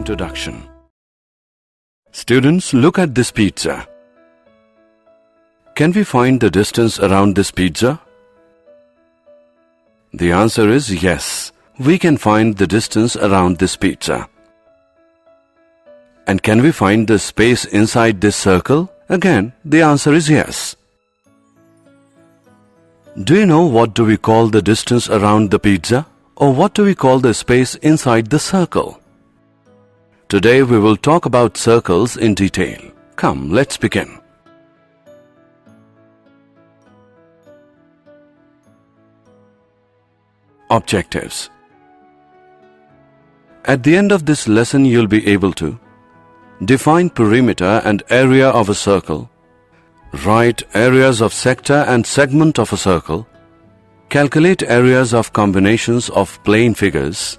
Introduction. Students, look at this pizza. Can we find the distance around this pizza? The answer is yes. We can find the distance around this pizza. And can we find the space inside this circle? Again, the answer is yes. Do you know what do we call the distance around the pizza? Or what do we call the space inside the circle? Today we will talk about circles in detail. Come, let's begin. Objectives. At the end of this lesson, you'll be able to define perimeter and area of a circle, write areas of sector and segment of a circle, calculate areas of combinations of plane figures,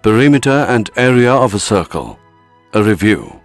perimeter and area of a circle. A review.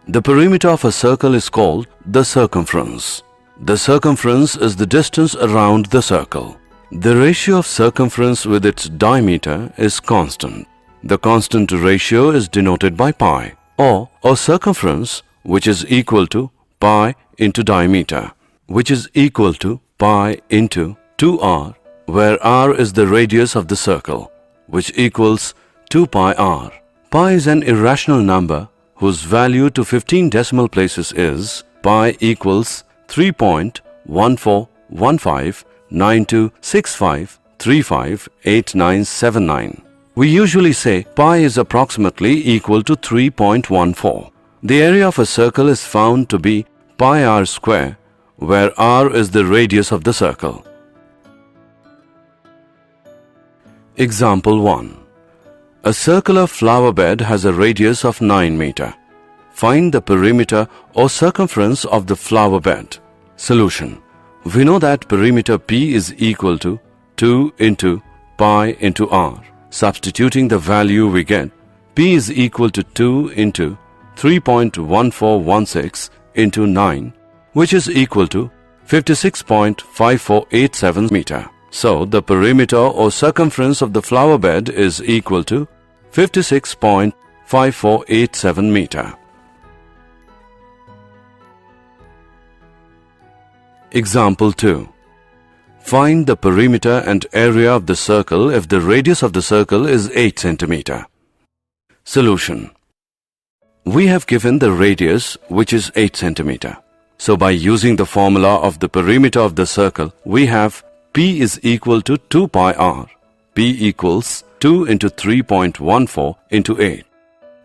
The perimeter of a circle is called the circumference. The circumference is the distance around the circle. The ratio of circumference with its diameter is constant. The constant ratio is denoted by pi, or circumference, which is equal to pi into diameter, which is equal to pi into 2r, where r is the radius of the circle, which equals 2 pi r. Pi is an irrational number whose value to 15 decimal places is pi equals 3.14159265358979. We usually say pi is approximately equal to 3.14. The area of a circle is found to be pi r square, where r is the radius of the circle. Example 1. A circular flower bed has a radius of 9 meter. Find the perimeter or circumference of the flower bed. Solution. We know that perimeter P is equal to 2 into pi into r. Substituting the value we get, P is equal to 2 into 3.1416 into 9, which is equal to 56.5487 meter. So, the perimeter or circumference of the flower bed is equal to 56.5487 meter. Example 2. Find the perimeter and area of the circle if the radius of the circle is 8 cm. Solution. We have given the radius, which is 8 cm. So, by using the formula of the perimeter of the circle, we have P is equal to 2 pi r. P equals 2 into 3.14 into 8.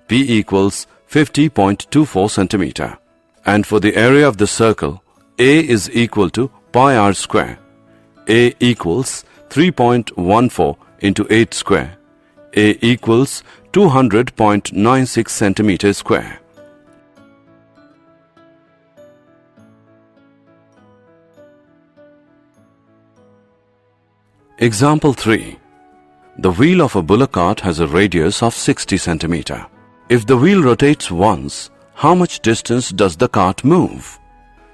P equals 50.24 centimeter. And for the area of the circle, A is equal to pi r square. A equals 3.14 into 8 square. A equals 200.96 centimeters square. Example 3. The wheel of a bullock cart has a radius of 60 centimeter. If the wheel rotates once, how much distance does the cart move?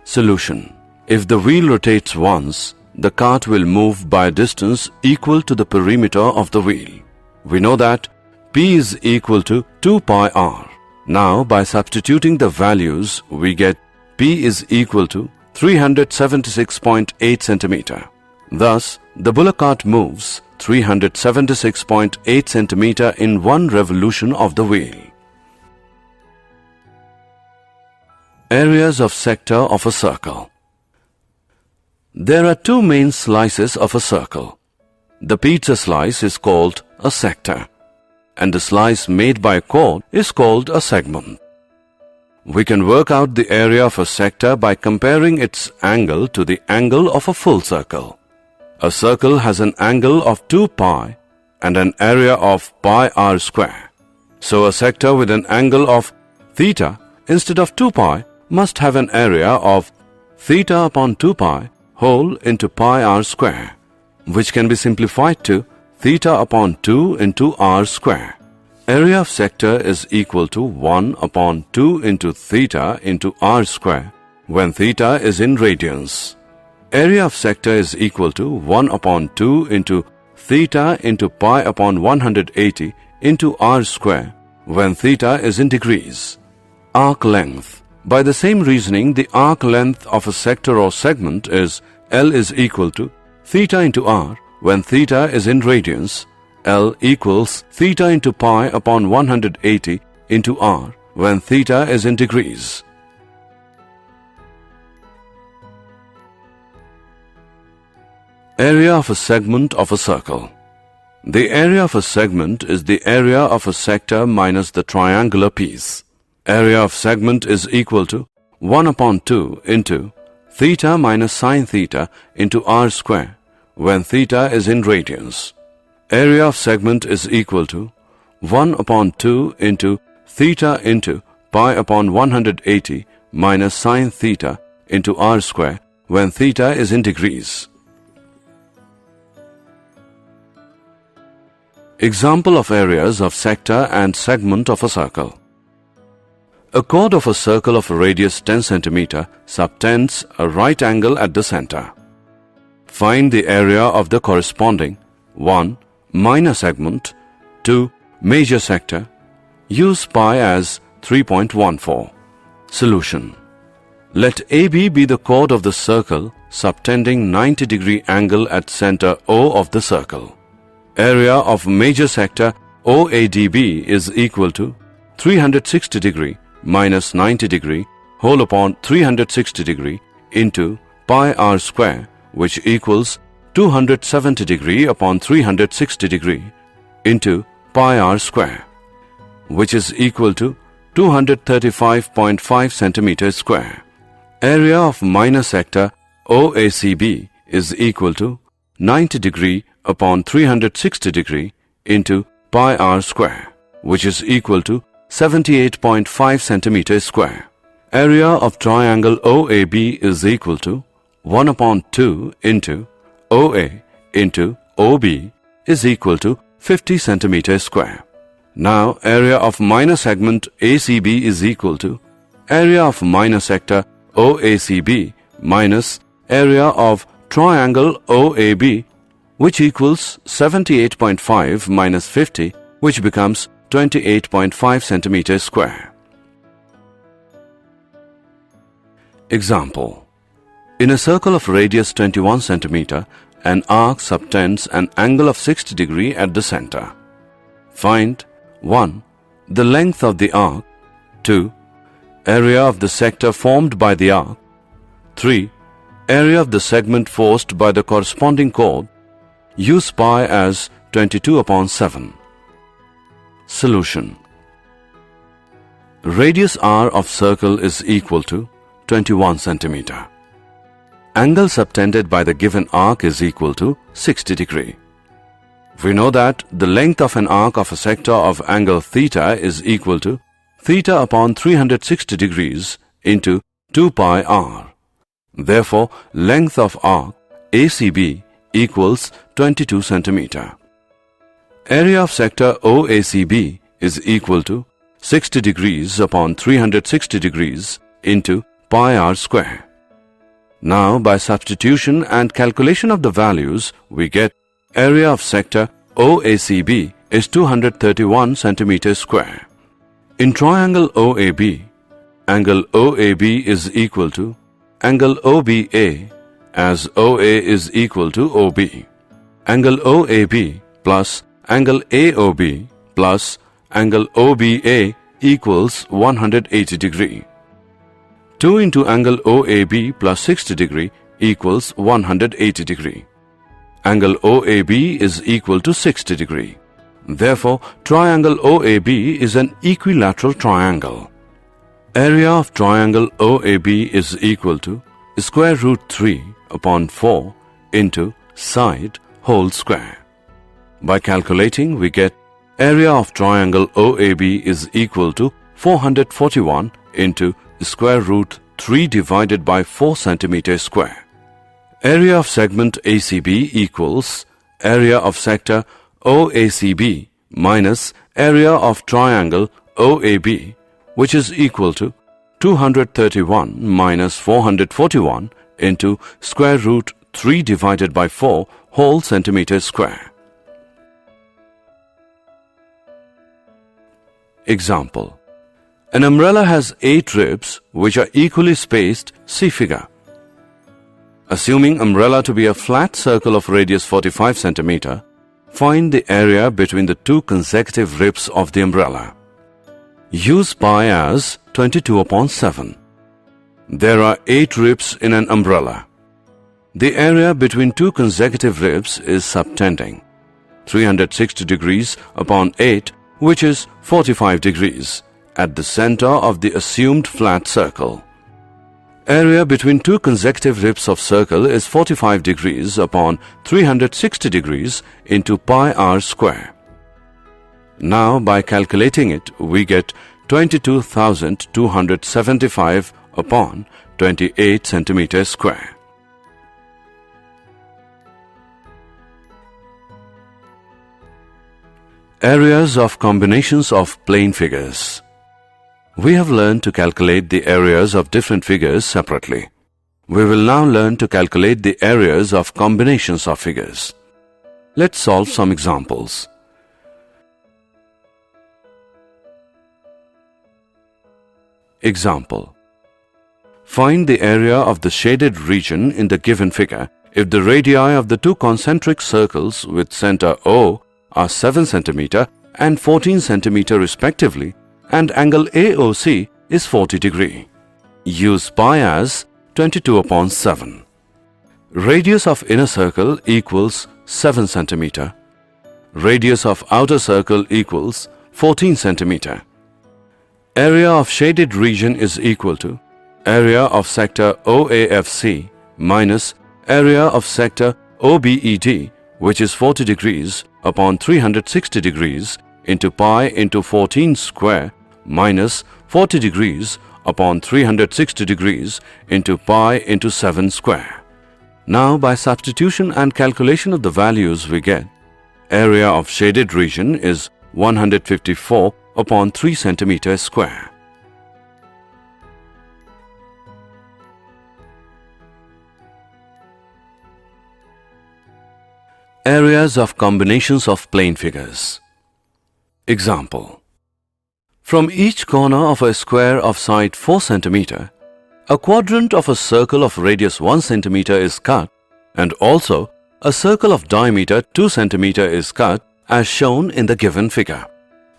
Solution. If the wheel rotates once, the cart will move by a distance equal to the perimeter of the wheel. We know that P is equal to 2 pi r. Now, by substituting the values, we get P is equal to 376.8 centimeter. Thus, the bullock cart moves 376.8 centimeter in one revolution of the wheel. Areas of sector of a circle. There are two main slices of a circle. The pizza slice is called a sector, and the slice made by a chord is called a segment. We can work out the area of a sector by comparing its angle to the angle of a full circle. A circle has an angle of 2 pi and an area of pi r square. So a sector with an angle of theta instead of 2 pi must have an area of theta upon 2 pi whole into pi r square, which can be simplified to theta upon 2 into r square. Area of sector is equal to 1 upon 2 into theta into r square when theta is in radians. Area of sector is equal to 1 upon 2 into theta into pi upon 180 into r square when theta is in degrees. Arc length. By the same reasoning, the arc length of a sector or segment is L is equal to theta into r when theta is in radians. L equals theta into pi upon 180 into r when theta is in degrees. Area of a segment of a circle. The area of a segment is the area of a sector minus the triangular piece. Area of segment is equal to 1 upon 2 into theta minus sine theta into r square when theta is in radians. Area of segment is equal to 1 upon 2 into theta into pi upon 180 minus sine theta into r square when theta is in degrees. Example of areas of sector and segment of a circle. A chord of a circle of a radius 10 cm subtends a right angle at the center. Find the area of the corresponding 1. Minor segment, 2. Major sector. Use pi as 3.14. Solution. Let AB be the chord of the circle subtending 90-degree angle at center O of the circle. Area of major sector OADB is equal to 360 degree minus 90 degree whole upon 360 degree into pi r square, which equals 270 degree upon 360 degree into pi r square, which is equal to 235.5 centimeters square. Area of minor sector OACB is equal to 90 degree upon 360 degree into pi r square, which is equal to 78.5 centimeters square. Area of triangle OAB is equal to 1 upon 2 into OA into OB is equal to 50 centimeters square. Now, area of minor segment ACB is equal to area of minor sector OACB minus area of triangle OAB, which equals 78.5 minus 50, which becomes 28.5 centimeters square. Example. In a circle of radius 21 centimeter, an arc subtends an angle of 60 degree at the center. Find 1. The length of the arc. 2. Area of the sector formed by the arc. 3. Area of the segment forced by the corresponding chord. Use pi as 22 upon 7. Solution. Radius r of circle is equal to 21 centimeter. Angle subtended by the given arc is equal to 60 degree. We know that the length of an arc of a sector of angle theta is equal to theta upon 360 degrees into 2 pi r. Therefore, length of arc ACB equals 22 centimeter. Area of sector OACB is equal to 60 degrees upon 360 degrees into pi r square. Now, by substitution and calculation of the values, we get area of sector OACB is 231 centimeters square. In triangle OAB, angle OAB is equal to angle OBA, as OA is equal to OB. Angle OAB plus angle AOB plus angle OBA equals 180 degree. 2 into angle OAB plus 60 degree equals 180 degree. Angle OAB is equal to 60 degree. Therefore, triangle OAB is an equilateral triangle. Area of triangle OAB is equal to square root 3 upon 4 into side whole square. By calculating, we get area of triangle OAB is equal to 441 into square root 3 divided by 4 centimeters square. Area of segment ACB equals area of sector OACB minus area of triangle OAB, which is equal to 231 minus 441 into square root 3 divided by 4 whole centimeters square. Example. An umbrella has 8 ribs which are equally spaced, see figure. Assuming umbrella to be a flat circle of radius 45 cm, find the area between the 2 consecutive ribs of the umbrella. Use pi as 22/7. There are 8 ribs in an umbrella. The area between 2 consecutive ribs is subtending. 360 degrees upon 8, which is 45 degrees, at the center of the assumed flat circle. Area between 2 consecutive ribs of circle is 45 degrees upon 360 degrees into pi r square. Now, by calculating it, we get 22,275 upon 28 centimeters square. Areas of combinations of plane figures. We have learned to calculate the areas of different figures separately. We will now learn to calculate the areas of combinations of figures. Let's solve some examples. Example. Find the area of the shaded region in the given figure if the radii of the 2 concentric circles with center O are 7 cm and 14 cm respectively, and angle AOC is 40 degree. Use pi as 22/7. Radius of inner circle equals 7 cm. Radius of outer circle equals 14 cm. Area of shaded region is equal to area of sector OAFC minus area of sector OBED, which is 40 degrees upon 360 degrees into pi into 14 square minus 40 degrees upon 360 degrees into pi into 7 square. Now, by substitution and calculation of the values, we get area of shaded region is 154 upon 3 centimeters square. Areas of combinations of plane figures. Example. From each corner of a square of side 4 cm, a quadrant of a circle of radius 1 cm is cut, and also a circle of diameter 2 cm is cut as shown in the given figure.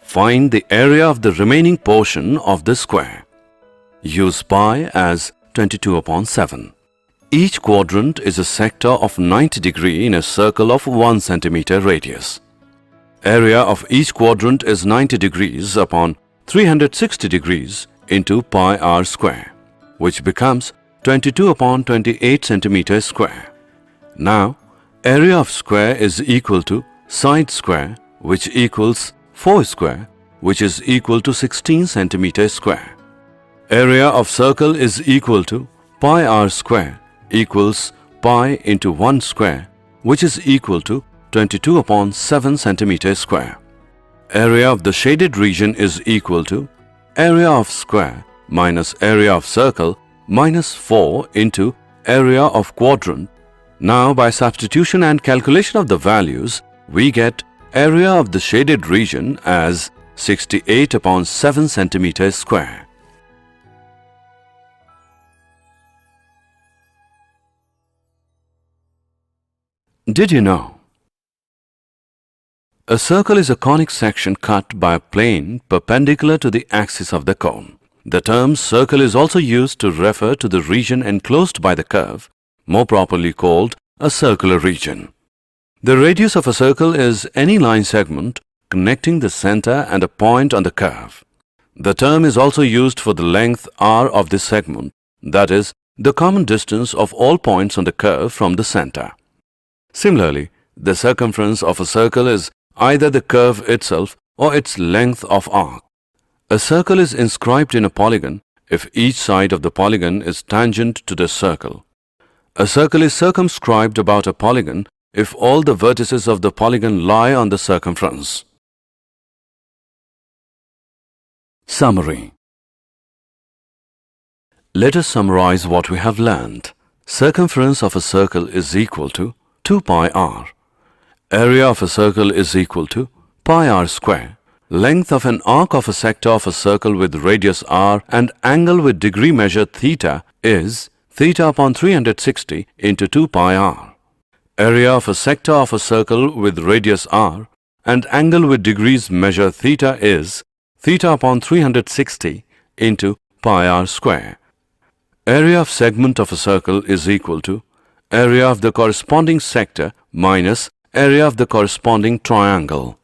Find the area of the remaining portion of the square. Use pi as 22/7. Each quadrant is a sector of 90 degree in a circle of 1 cm radius. Area of each quadrant is 90 degrees upon 360 degrees into pi r square, which becomes 22/28 centimeters square. Now, area of square is equal to side square, which equals 4 square, which is equal to 16 centimeters square. Area of circle is equal to pi r square equals pi into 1 square, which is equal to 22/7 centimeters square. Area of the shaded region is equal to area of square minus area of circle minus 4 into area of quadrant. Now, by substitution and calculation of the values, we get area of the shaded region as 68/7 centimeters square. Did you know? A circle is a conic section cut by a plane perpendicular to the axis of the cone. The term circle is also used to refer to the region enclosed by the curve, more properly called a circular region. The radius of a circle is any line segment connecting the center and a point on the curve. The term is also used for the length r of this segment, that is, the common distance of all points on the curve from the center. Similarly, the circumference of a circle is either the curve itself or its length of arc. A circle is inscribed in a polygon if each side of the polygon is tangent to the circle. A circle is circumscribed about a polygon if all the vertices of the polygon lie on the circumference. Summary. Let us summarize what we have learned. Circumference of a circle is equal to 2 pi r. Area of a circle is equal to pi r square. Length of an arc of a sector of a circle with radius r and angle with degree measure theta is theta upon 360 into 2 pi r. Area of a sector of a circle with radius r and angle with degrees measure theta is theta upon 360 into pi r square. Area of segment of a circle is equal to area of the corresponding sector minus area of the corresponding triangle.